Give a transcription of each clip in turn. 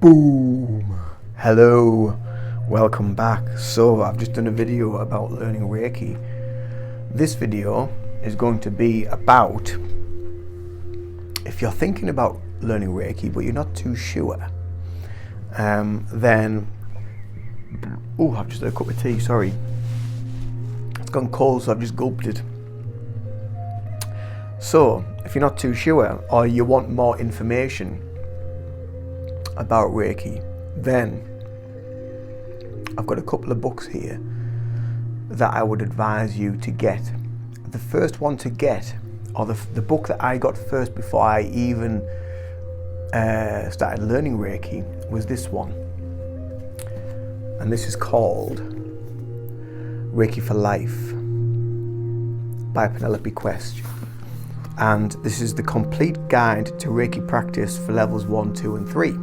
Boom! Hello, welcome back. So I've just done a video about learning Reiki. This video is going to be about if you're thinking about learning Reiki but you're not too sure, then I've just had a cup of tea, sorry. It's gone cold, so I've just gulped it. So if you're not too sure or you want more information about Reiki, then I've got a couple of books here that I would advise you to get. The first one to get, or the book that I got first before I even started learning Reiki, was this one. And this is called Reiki for Life by Penelope Quest. And this is the complete guide to Reiki practice for levels 1, 2 and 3.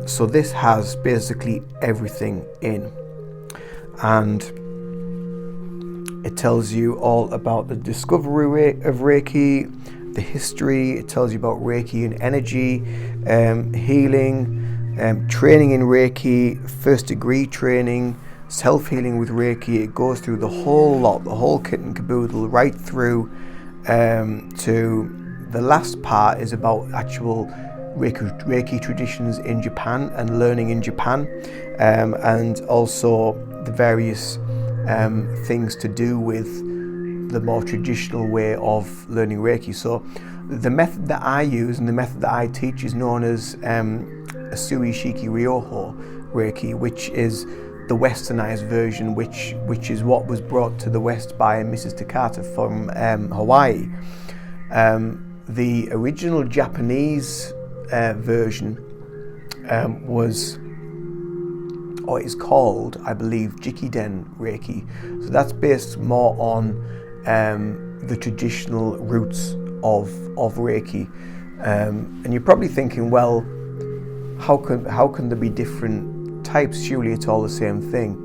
So this has basically everything in, and it tells you all about the discovery of Reiki, the history. It tells you about Reiki and energy, healing, training in Reiki, first degree training, self-healing with Reiki. It goes through the whole lot, the whole kit and caboodle, right through to the last part is about actual Reiki traditions in Japan and learning in Japan, and also the various things to do with the more traditional way of learning Reiki. So the method that I use and the method that I teach is known as Asui Shiki Ryoho Reiki, which is the westernized version, which is what was brought to the West by Mrs. Takata from Hawaii. The original Japanese version is called, I believe, Jikiden Reiki. So that's based more on the traditional roots of Reiki. And you're probably thinking, well, how can there be different types? Surely it's all the same thing.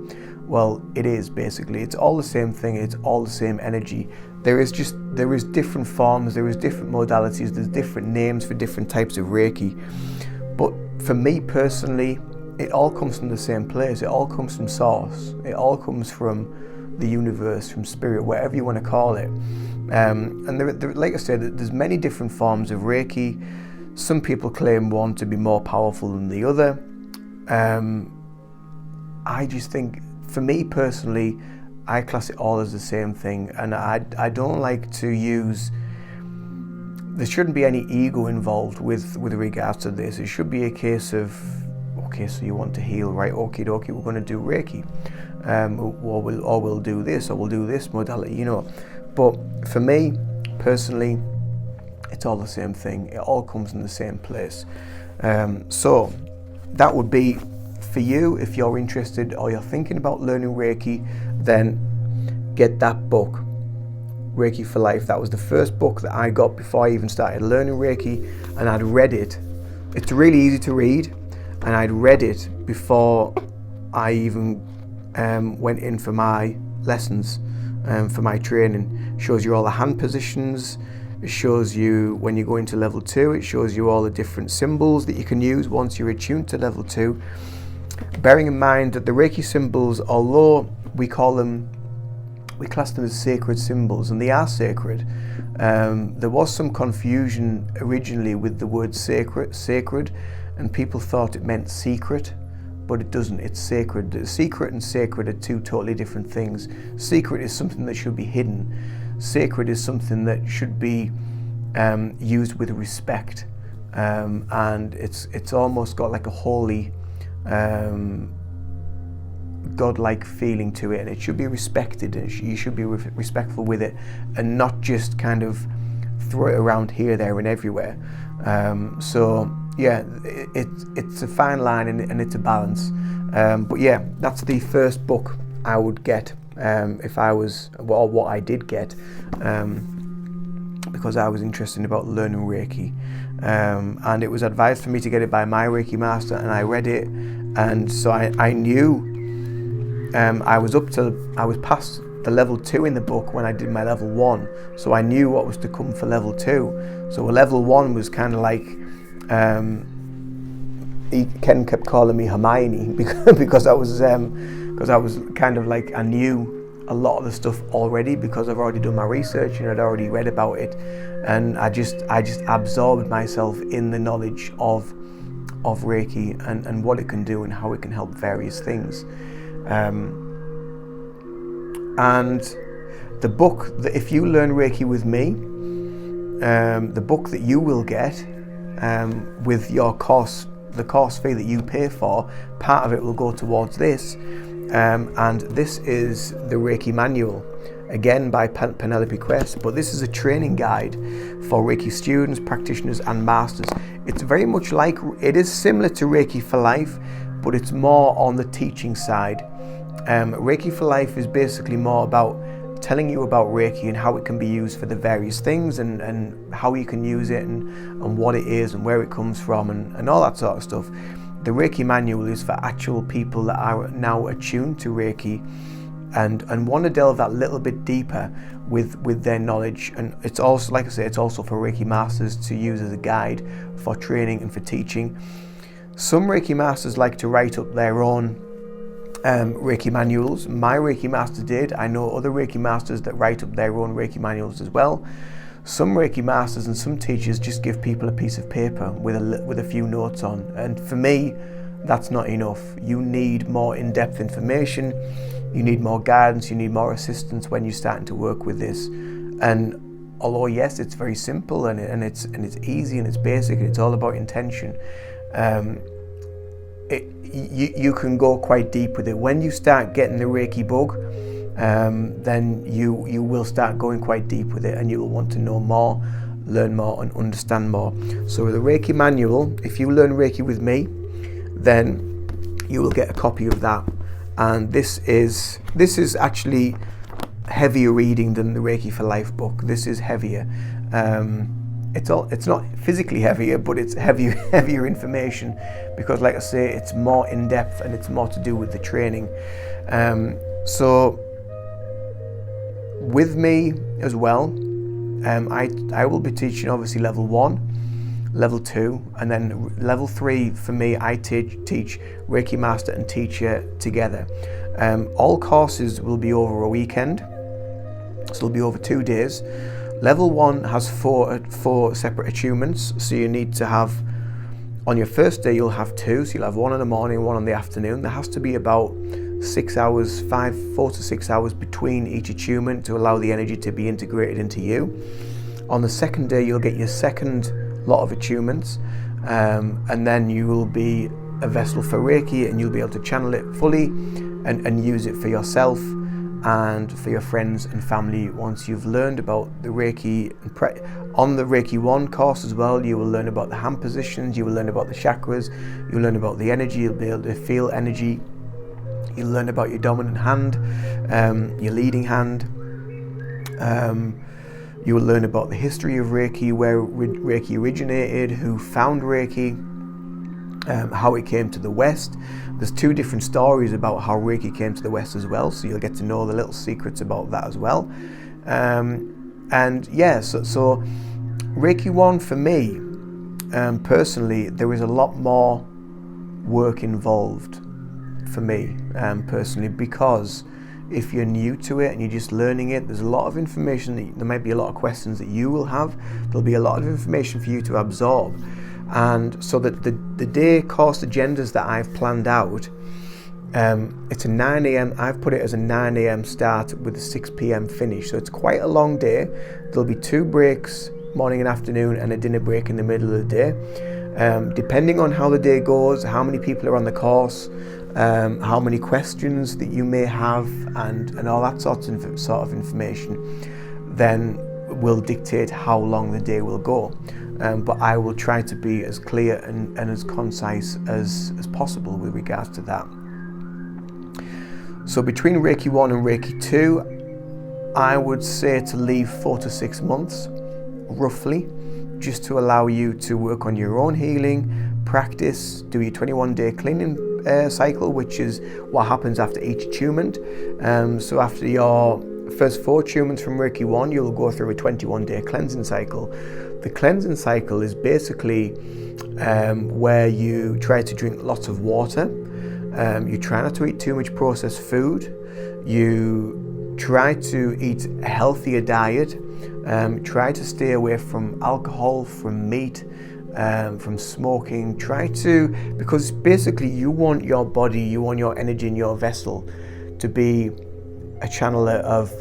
Well, it is basically. It's all the same thing. It's all the same energy. There is different forms, there is different modalities, there's different names for different types of Reiki. But for me personally, it all comes from the same place. It all comes from source. It all comes from the universe, from spirit, whatever you want to call it. And there, like I said, there's many different forms of Reiki. Some people claim one to be more powerful than the other. I just think, for me personally, I class it all as the same thing, and I don't like to use, there shouldn't be any ego involved with regards to this. It should be a case of, okay, so you want to heal, right, okie dokie, we're going to do Reiki, or we'll do this, or we'll do this modality, you know. But for me personally, it's all the same thing. It all comes from the same place. So that would be for you. If you're interested or you're thinking about learning Reiki, then get that book, Reiki for Life. That was the first book that I got before I even started learning Reiki, and I'd read it. It's really easy to read, and I'd read it before I even went in for my lessons, for my training. It shows you all the hand positions. It shows you when you go into level 2, it shows you all the different symbols that you can use once you're attuned to level 2. Bearing in mind that the Reiki symbols, although we class them as sacred symbols, and they are sacred, there was some confusion originally with the word sacred, and people thought it meant secret, but it doesn't. It's sacred. Secret and sacred are two totally different things. Secret is something that should be hidden. Sacred is something that should be used with respect, and it's almost got like a holy, godlike feeling to it, and it should be respected, and you should be respectful with it, and not just kind of throw it around here, there and everywhere. So yeah, it's a fine line, and it's a balance. But yeah, that's the first book I would get, if I was, or what I did get, because I was interested about learning Reiki, and it was advised for me to get it by my Reiki master, and I read it, and so I knew I was past the level 2 in the book when I did my level 1, so I knew what was to come for level 2. So level 1 was kind of like Ken kept calling me Hermione because I was kind of like, I knew a lot of the stuff already because I've already done my research and I'd already read about it, and I just absorbed myself in the knowledge of Reiki and what it can do and how it can help various things. And the book that, if you learn Reiki with me, the book that you will get with your course, the course fee that you pay for, part of it will go towards this. And this is the Reiki manual, again by Penelope Quest, but this is a training guide for Reiki students, practitioners and masters. It's very much like, it is similar to Reiki for Life, but it's more on the teaching side. Reiki for Life is basically more about telling you about Reiki and how it can be used for the various things, and how you can use it, and what it is and where it comes from, and all that sort of stuff. The Reiki manual is for actual people that are now attuned to Reiki and want to delve that little bit deeper with their knowledge. And it's also, like I say, it's also for Reiki masters to use as a guide for training and for teaching. Some Reiki masters like to write up their own Reiki manuals. My Reiki master did. I know other Reiki masters that write up their own Reiki manuals as well. Some Reiki masters and some teachers just give people a piece of paper with a few notes on, and for me that's not enough. You need more in-depth information, you need more guidance, you need more assistance when you're starting to work with this. And although yes, it's very simple and it's easy and it's basic and it's all about intention, you can go quite deep with it. When you start getting the Reiki bug, then you will start going quite deep with it, and you will want to know more, learn more and understand more. So with the Reiki manual, if you learn Reiki with me, then you will get a copy of that. And this is actually heavier reading than the Reiki for Life book. This is heavier. It's not physically heavier, but it's heavier information, because like I say, it's more in depth and it's more to do with the training. So with me as well, I will be teaching obviously level 1, level 2, and then level 3 for me, I teach Reiki master and teacher together. All courses will be over a weekend, so it'll be over 2 days. Level 1 has four separate attunements, so you need to have, on your first day you'll have 2, so you'll have 1 in the morning, 1 in the afternoon. There has to be about 6 hours, 4 to 6 hours between each attunement to allow the energy to be integrated into you. On the second day you'll get your second lot of attunements, and then you will be a vessel for Reiki, and you'll be able to channel it fully and use it for yourself and for your friends and family once you've learned about the Reiki. On the Reiki 1 course as well, you will learn about the hand positions, you will learn about the chakras, you'll learn about the energy, you'll be able to feel energy, you'll learn about your dominant hand, your leading hand, you will learn about the history of Reiki, where Reiki originated, who found Reiki, how it came to the West. There's 2 different stories about how Reiki came to the West as well, so you'll get to know the little secrets about that as well. And yeah, so Reiki 1 for me, personally, there is a lot more work involved for me, personally, because if you're new to it and you're just learning it, there's a lot of information there might be a lot of questions that you will have. There'll be a lot of information for you to absorb. And so that the day course agendas that I've planned out, it's a 9 a.m. I've put it as a 9 a.m. start with a 6 p.m. finish. So it's quite a long day. There'll be 2 breaks, morning and afternoon, and a dinner break in the middle of the day. Depending on how the day goes, how many people are on the course, how many questions that you may have, and all that sort of information, then will dictate how long the day will go. But I will try to be as clear and as concise as possible with regards to that. So between Reiki 1 and Reiki 2, I would say to leave 4 to 6 months, roughly, just to allow you to work on your own healing, practice, do your 21-day cleaning cycle, which is what happens after each attunement. So after your first 4 attunements from Reiki 1, you'll go through a 21-day cleansing cycle. the cleansing cycle is basically where you try to drink lots of water, you try not to eat too much processed food, you try to eat a healthier diet, try to stay away from alcohol, from meat, from smoking. Because basically you want your body, you want your energy in your vessel to be a channeler of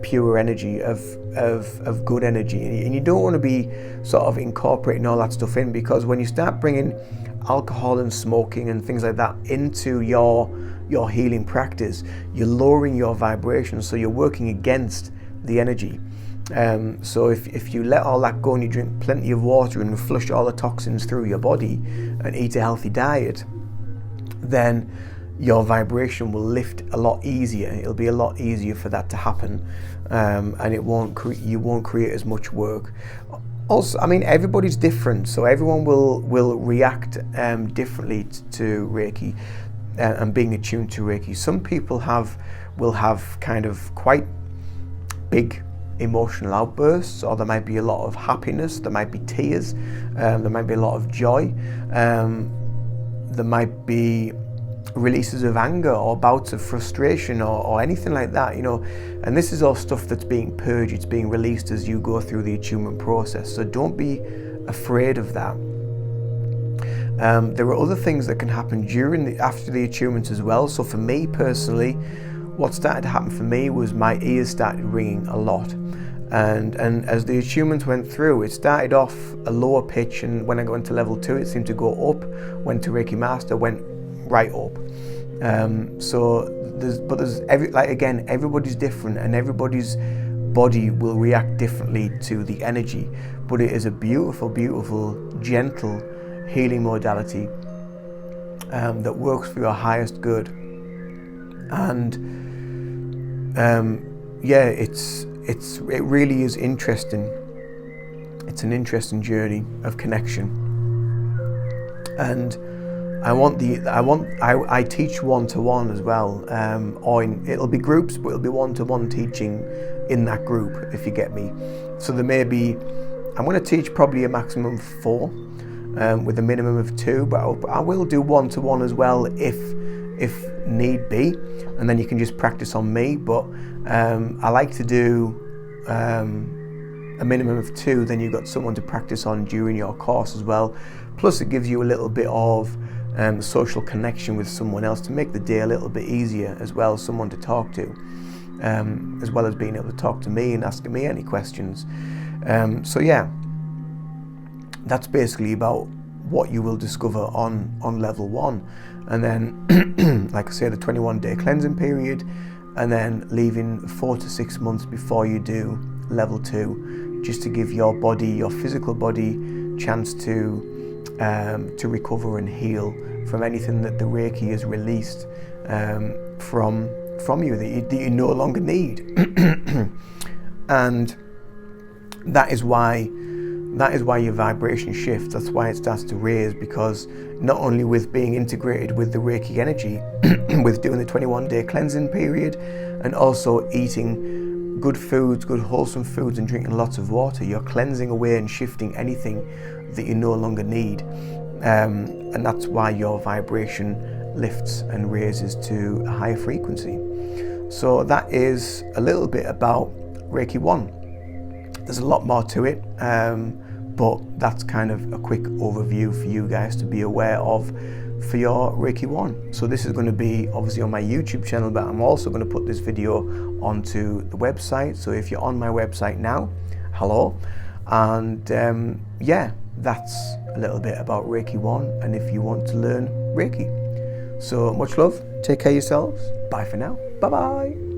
pure energy, of good energy, and you don't want to be sort of incorporating all that stuff in, because when you start bringing alcohol and smoking and things like that into your healing practice, you're lowering your vibration, so you're working against the energy. So if you let all that go and you drink plenty of water and flush all the toxins through your body and eat a healthy diet, then your vibration will lift a lot easier. It'll be a lot easier for that to happen, and you won't create as much work. Also, I mean, everybody's different, so everyone will react differently to Reiki and being attuned to Reiki. Some people will have kind of quite big emotional outbursts, or there might be a lot of happiness, there might be tears, there might be a lot of joy, there might be releases of anger or bouts of frustration or anything like that, you know. And this is all stuff that's being purged, it's being released as you go through the attunement process, so don't be afraid of that. There are other things that can happen after the attunement as well. So for me personally, what started to happen for me was my ears started ringing a lot, and as the attunement went through, it started off a lower pitch, and when I got into level 2 it seemed to go up, went to Reiki Master, went right up. Everybody's different, and everybody's body will react differently to the energy, but it is a beautiful, beautiful, gentle healing modality that works for your highest good. And it really is interesting. It's an interesting journey of connection, and I teach one-to-one as well, it'll be groups, but it'll be one-to-one teaching in that group, if you get me. So I'm going to teach probably a maximum of 4, with a minimum of 2, but I will do one-to-one as well if need be, and then you can just practice on me. But I like to do a minimum of 2, then you've got someone to practice on during your course as well. Plus it gives you a little bit of social connection with someone else to make the day a little bit easier as well, someone to talk to, as well as being able to talk to me and asking me any questions. So yeah, that's basically about what you will discover on level 1, and then like I say, the 21-day cleansing period, and then leaving 4 to 6 months before you do level 2, just to give your body, your physical body, chance to recover and heal from anything that the Reiki has released from you that you no longer need. And that is why your vibration shifts. That's why it starts to raise, because not only with being integrated with the Reiki energy, with doing the 21-day cleansing period, and also eating good foods, good wholesome foods, and drinking lots of water, you're cleansing away and shifting anything that you no longer need. And that's why your vibration lifts and raises to a higher frequency. So that is a little bit about Reiki 1. There's a lot more to it, but that's kind of a quick overview for you guys to be aware of for your Reiki 1. So this is going to be obviously on my YouTube channel, but I'm also going to put this video onto the website. So if you're on my website now, hello. And yeah, that's a little bit about Reiki 1, and if you want to learn Reiki. So much love, take care of yourselves, bye for now, bye bye.